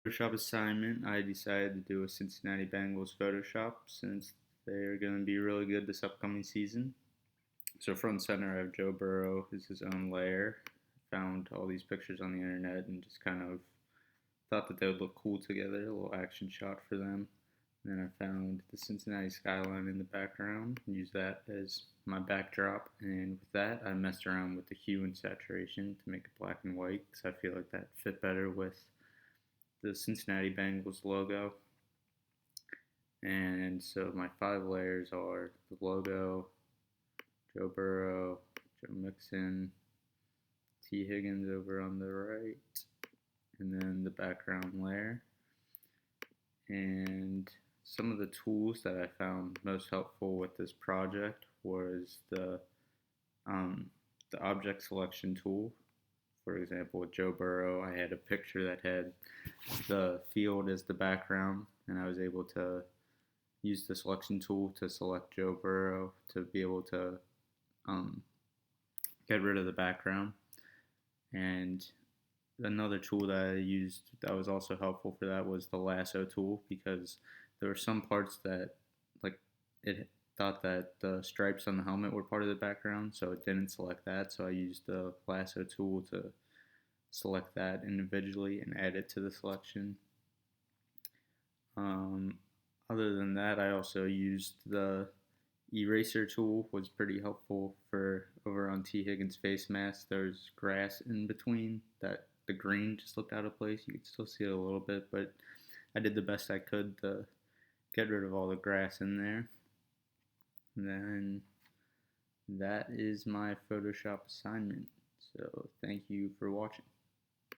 Photoshop assignment, I decided to do a Cincinnati Bengals Photoshop since they're going to be really good this upcoming season. So front and center, I have Joe Burrow as his own layer. Found all these pictures on the internet and just kind of thought that they would look cool together, a little action shot for them. And then I found the Cincinnati skyline in the background and used that as my backdrop. And with that, I messed around with the hue and saturation to make it black and white because I feel like that fit better with the Cincinnati Bengals logo. And so my five layers are the logo, Joe Burrow, Joe Mixon, T. Higgins over on the right, and then the background layer. And some of the tools that I found most helpful with this project was the object selection tool. For example, with Joe Burrow, I had a picture that had the field as the background, and I was able to use the selection tool to select Joe Burrow to be able to um, get rid of the background. And another tool that I used that was also helpful for that was the lasso tool because there were some parts that like it thought that the stripes on the helmet were part of the background, so it didn't select that. So I used the lasso tool to select that individually and add it to the selection. Um, Other than that, I also used the eraser tool, was pretty helpful for over on T. Higgins' face mask. There's grass in between that the green just looked out of place. You could still see it a little bit, but I did the best I could to get rid of all the grass in there. And then that is my Photoshop assignment. So thank you for watching.